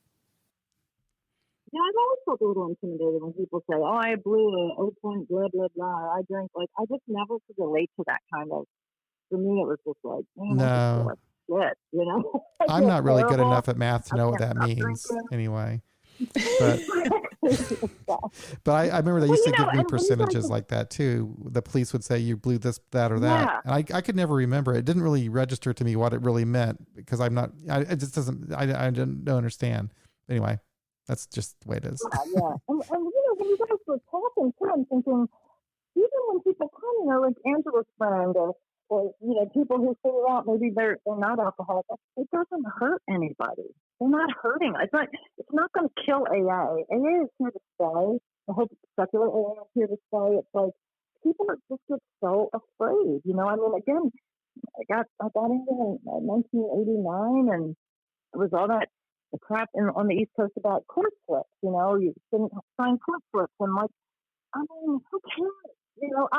S5: Yeah, I've always felt a little intimidated when people say, "Oh, I blew a point, blah blah blah." I drank, I just never could relate to that kind of. For me, it was just like, no, shit,
S1: I'm not really good enough at math to know what that means, anyway. But I remember they used to give me percentages like that too. The police would say you blew this, that, or that, and I could never remember. It didn't really register to me what it really meant, because it just doesn't. I don't understand. Anyway. That's just the way it is.
S5: Yeah. And when you guys were talking too, I'm thinking, even when people come, like Angela's friend, or people who figure out maybe they're not alcoholics, it doesn't hurt anybody. They're not hurting. It's not going to kill AA. AA is here to stay. I hope secular AA is here to stay. It's like people just get so afraid. Again, I got into 1989, and it was all that. The crap on the East Coast about court slips, you shouldn't sign court slips. And who cares?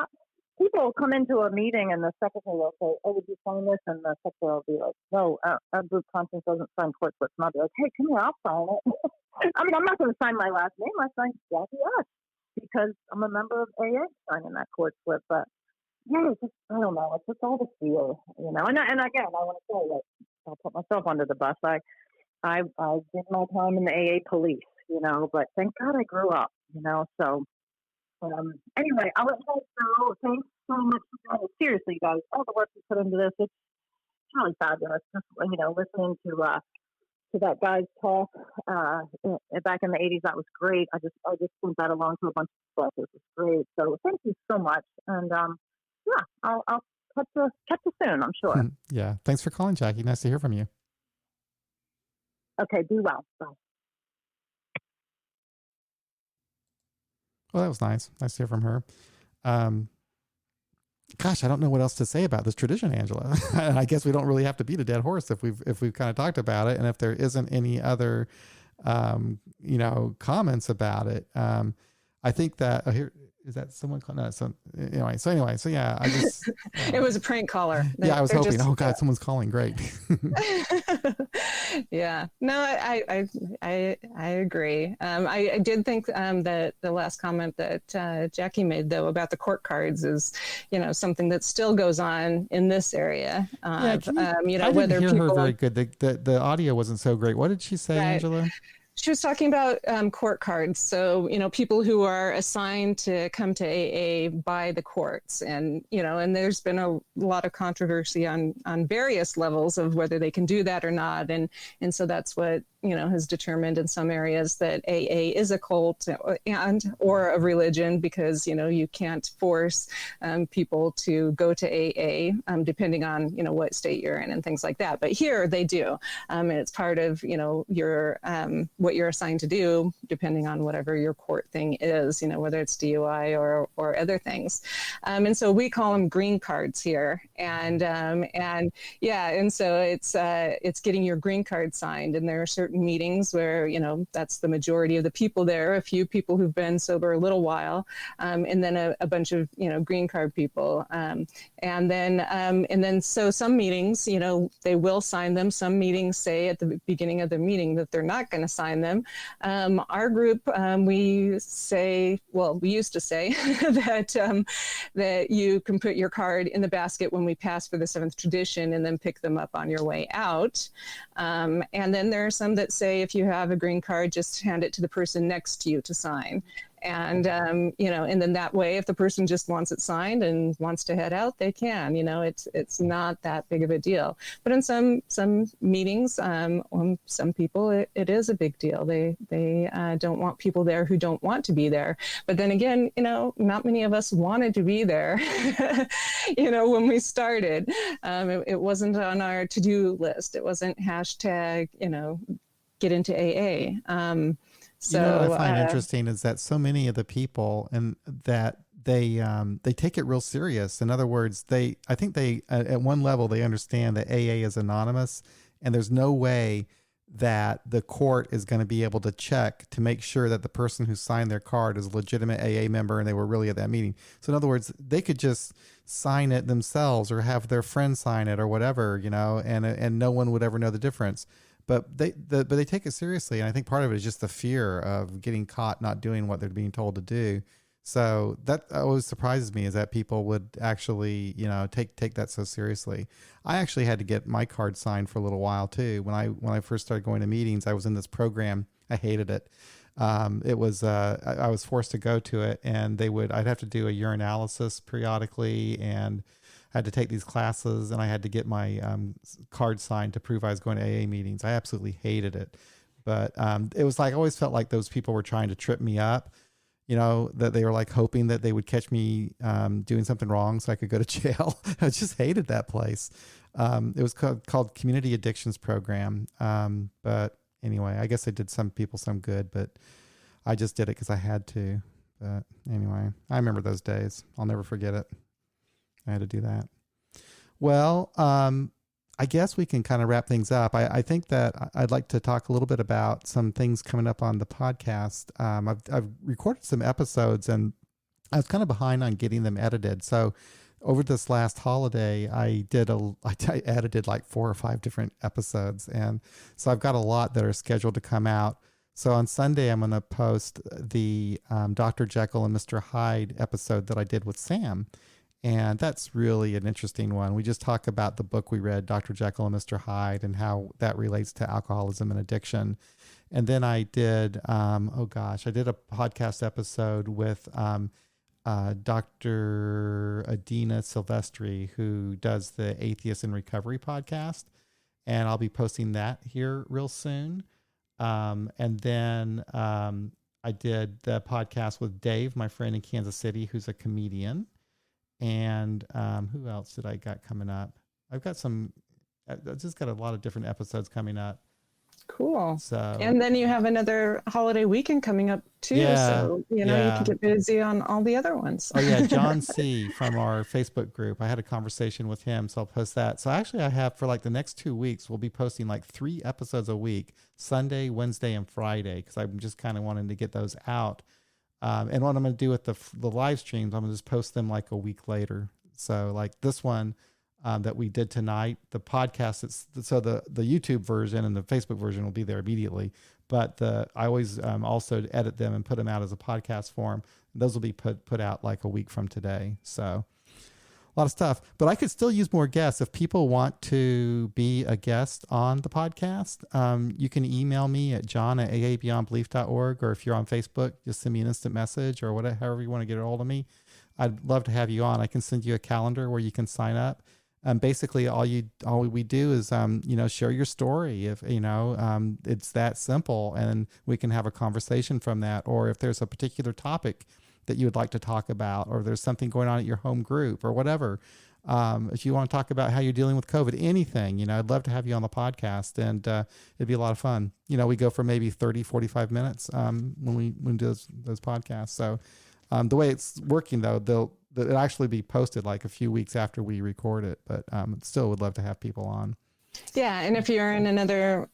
S5: People come into a meeting and the secretary will say, "Oh, would you sign this?" And the secretary will be like, "No, our group conscience doesn't sign court slips." And I'll be like, "Hey, come here, I'll sign it." I'm not going to sign my last name. I signed Jackie S. because I'm a member of AA signing that court slip. But yeah, it's just, I don't know. It's just all the fear, And again, I want to say that I'll put myself under the bus. I did my time in the AA police, but thank God I grew up, so anyway, I'll let you guys go. Thanks so much for guys. Seriously, guys, all the work you put into this, it's really fabulous. Just, listening to that guy's talk back in the 80s, that was great. I just sent that along to a bunch of stuff. It was great. So thank you so much. And I'll catch you soon, I'm sure.
S1: Yeah. Thanks for calling, Jackie. Nice to hear from you.
S5: Okay, be well. Bye.
S1: Well, that was nice. Nice to hear from her. Gosh, I don't know what else to say about this tradition, Angela. I guess we don't really have to beat a dead horse if we've kind of talked about it, and if there isn't any other, comments about it. I think that is that someone calling? No, so yeah, I just
S2: it was a prank caller.
S1: I was hoping. Oh God, someone's calling. Great.
S2: Yeah, no, I agree. I did think that the last comment that Jackie made, though, about the court cards is, something that still goes on in this area.
S1: I didn't
S2: whether
S1: hear
S2: people
S1: her very good. The audio wasn't so great. What did she say,
S2: right.
S1: Angela?
S2: She was talking about court cards. So, people who are assigned to come to AA by the courts. And, and there's been a lot of controversy on various levels of whether they can do that or not. And so that's what, has determined in some areas that AA is a cult or a religion, because, you can't force people to go to AA depending on, what state you're in and things like that. But here they do. And it's part of, your what you're assigned to do, depending on whatever your court thing is, whether it's DUI or other things. And so we call them green cards here. And so it's getting your green card signed. And there are certain meetings where, that's the majority of the people there, a few people who've been sober a little while, and then a bunch of, green card people. And then so some meetings, they will sign them. Some meetings say at the beginning of the meeting that they're not going to sign them. Our group, we used to say that you can put your card in the basket when we pass for the seventh tradition and then pick them up on your way out. And then there are some that say if you have a green card, just hand it to the person next to you to sign. And, and then that way, if the person just wants it signed and wants to head out, they can. It's not that big of a deal. But in some meetings, some people, it is a big deal. They don't want people there who don't want to be there. But then again, not many of us wanted to be there, when we started. It wasn't on our to-do list. It wasn't hashtag, get into AA. So
S1: what I find interesting is that so many of the people and that they take it real serious. In other words, I think at one level they understand that AA is anonymous, and there's no way that the court is going to be able to check to make sure that the person who signed their card is a legitimate AA member and they were really at that meeting. So in other words, they could just sign it themselves or have their friend sign it or whatever, and no one would ever know the difference. But they take it seriously, and I think part of it is just the fear of getting caught not doing what they're being told to do. So that always surprises me, is that people would actually, take that so seriously. I actually had to get my card signed for a little while too. When I first started going to meetings, I was in this program. I hated it. It was I was forced to go to it, and I'd have to do a urinalysis periodically, and I had to take these classes, and I had to get my card signed to prove I was going to AA meetings. I absolutely hated it. But it was like, I always felt like those people were trying to trip me up, that they were like hoping that they would catch me doing something wrong so I could go to jail. I just hated that place. It was called Community Addictions Program. But anyway, I guess I did some people some good, but I just did it because I had to. But anyway, I remember those days. I'll never forget it. I had to do that. Well, I guess we can kind of wrap things up. I think that I'd like to talk a little bit about some things coming up on the podcast. I've recorded some episodes, and I was kind of behind on getting them edited. So over this last holiday, I edited like 4 or 5 different episodes. And so I've got a lot that are scheduled to come out. So on Sunday, I'm going to post the Dr. Jekyll and Mr. Hyde episode that I did with Sam. And that's really an interesting one. We just talk about the book we read, Dr. Jekyll and Mr. Hyde, and how that relates to alcoholism and addiction. And then I did, I did a podcast episode with Dr. Adina Silvestri, who does the Atheist in Recovery podcast. And I'll be posting that here real soon. And then I did the podcast with Dave, my friend in Kansas City, who's a comedian. And who else did I got coming up? I've just got a lot of different episodes coming up.
S2: Cool.
S1: So,
S2: and then you have another holiday weekend coming up too.
S1: Yeah,
S2: so, you can get busy on all the other ones.
S1: Oh yeah. John C. from our Facebook group. I had a conversation with him, so I'll post that. So actually I have, for like the next 2 weeks, we'll be posting like 3 episodes a week, Sunday, Wednesday, and Friday, because I'm just kind of wanting to get those out. And what I'm going to do with the live streams, I'm going to just post them like a week later. So like this one that we did tonight, the podcast, so the YouTube version and the Facebook version will be there immediately. But I always also edit them and put them out as a podcast form. Those will be put out like a week from today. So a lot of stuff, but I could still use more guests. If people want to be a guest on the podcast, you can email me at john@aabeyondbelief.org, or if you're on Facebook, just send me an instant message or whatever, however you want to get a hold of me. I'd love to have you on. I can send you a calendar where you can sign up. Basically all we do is, share your story. If, it's that simple, and we can have a conversation from that. Or if there's a particular topic that you would like to talk about, or there's something going on at your home group or whatever. If you want to talk about how you're dealing with COVID, anything, I'd love to have you on the podcast, and it'd be a lot of fun. We go for maybe 30, 45 minutes when we do those podcasts. So the way it's working though, it'll actually be posted like a few weeks after we record it, but still would love to have people on.
S2: Yeah. And if you're in another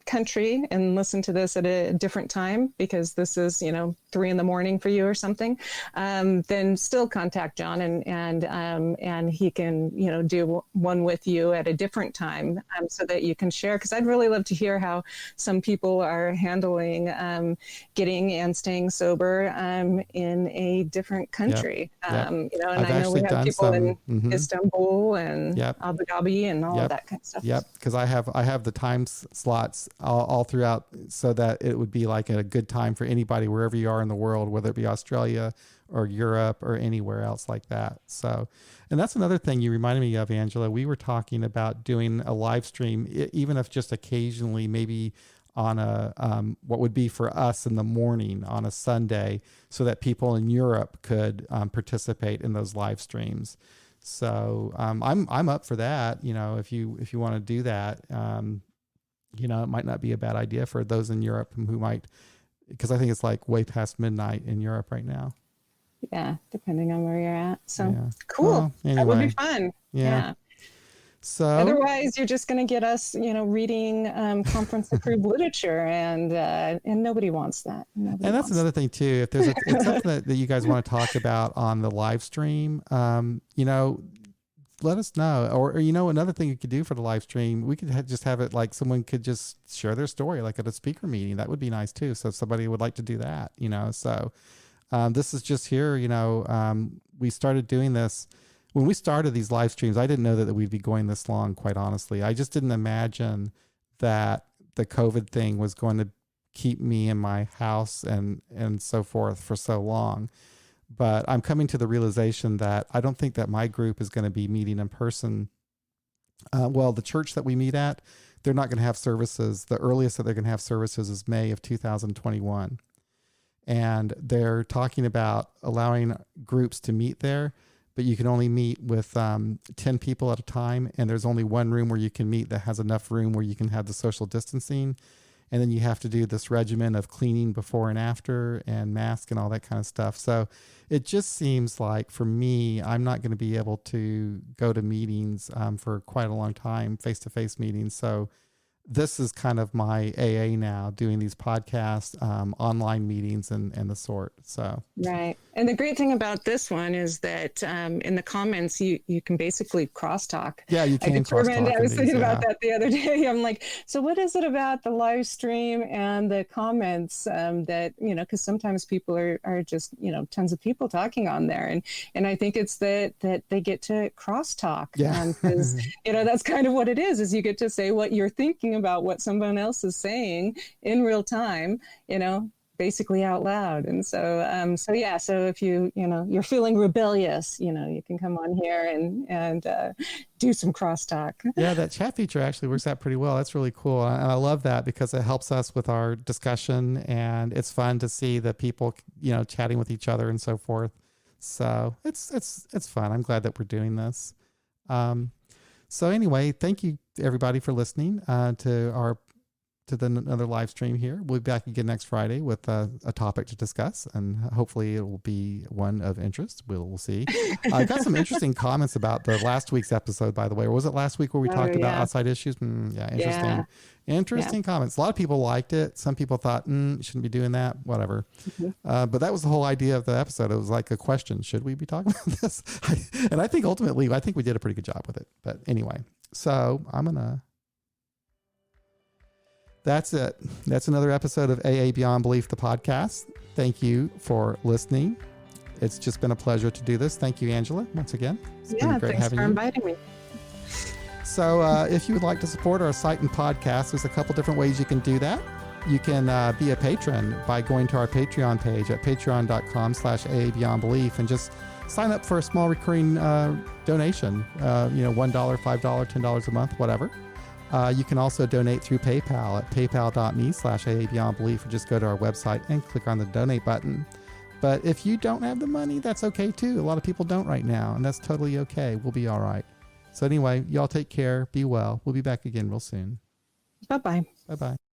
S2: country and listen to this at a different time, because this is 3 a.m. for you or something, then still contact John, and he can do one with you at a different time, so that you can share, because I'd really love to hear how some people are handling getting and staying sober in a different country.
S1: Yep.
S2: And I know we have people in Istanbul and Abu Dhabi and all of that kind of stuff.
S1: Yep, because I have the time slots all throughout, so that it would be like a good time for anybody wherever you are in the world, whether it be Australia or Europe or anywhere else like that. So, and that's another thing you reminded me of, Angela. We were talking about doing a live stream, even if just occasionally, maybe on a what would be for us in the morning on a Sunday, so that people in Europe could participate in those live streams. So I'm up for that. If you want to do that, it might not be a bad idea for those in Europe who might, because I think it's like way past midnight in Europe right now.
S2: Yeah, depending on where you're at. So cool.
S1: Well, anyway,
S2: that would be fun.
S1: Yeah. So
S2: otherwise, you're just going to get us, reading conference-approved literature, and nobody wants that. And
S1: that's another thing too. If there's it's something that you guys want to talk about on the live stream, let us know. Or another thing you could do for the live stream, we could just have it like someone could just share their story, like at a speaker meeting. That would be nice too. So if somebody would like to do that, so this is just here, we started doing this. When we started these live streams, I didn't know that we'd be going this long, quite honestly. I just didn't imagine that the COVID thing was going to keep me in my house and so forth for so long. But I'm coming to the realization that I don't think that my group is going to be meeting in person. The church that we meet at, they're not going to have services. The earliest that they're going to have services is May of 2021. And they're talking about allowing groups to meet there, but you can only meet with 10 people at a time. And there's only one room where you can meet that has enough room where you can have the social distancing. And then you have to do this regimen of cleaning before and after, and mask and all that kind of stuff. So it just seems like, for me, I'm not going to be able to go to meetings for quite a long time, face-to-face meetings. So this is kind of my AA now, doing these podcasts, online meetings and the sort. So
S2: right. And the great thing about this one is that in the comments, you can basically crosstalk.
S1: Yeah, you can crosstalk.
S2: I was thinking about that the other day. I'm like, so what is it about the live stream and the comments that, because sometimes people are just, tons of people talking on there. And I think it's that they get to crosstalk.
S1: Yeah.
S2: Because, that's kind of what it is you get to say what you're thinking about what someone else is saying in real time, basically out loud. And so, so if you're feeling rebellious, you can come on here and do some crosstalk.
S1: Yeah, that chat feature actually works out pretty well. That's really cool. And I love that because it helps us with our discussion, and it's fun to see the people, chatting with each other and so forth. So it's fun. I'm glad that we're doing this. So anyway, thank you everybody for listening to our another live stream here. We'll be back again next Friday with a topic to discuss, and hopefully it will be one of interest. We'll see. I got some interesting comments about the last week's episode, by the way. Or was it last week where we talked about outside issues? Yeah, interesting. Yeah. Interesting comments. A lot of people liked it. Some people thought, shouldn't be doing that, whatever. But that was the whole idea of the episode. It was like a question. Should we be talking about this? And I think ultimately, I think we did a pretty good job with it. But anyway, so that's it. That's another episode of AA Beyond Belief, the podcast. Thank you for listening. It's just been a pleasure to do this. Thank you, Angela, once again. It's been great having you.
S2: Thanks for inviting me.
S1: So if you would like to support our site and podcast, there's a couple different ways you can do that. You can be a patron by going to our Patreon page at patreon.com/AA Beyond Belief and just sign up for a small recurring donation, $1, $5, $10 a month, whatever. You can also donate through PayPal at paypal.me/AA Beyond Belief, or just go to our website and click on the donate button. But if you don't have the money, that's okay too. A lot of people don't right now, and that's totally okay. We'll be all right. So anyway, y'all take care. Be well. We'll be back again real soon.
S2: Bye-bye.
S1: Bye-bye.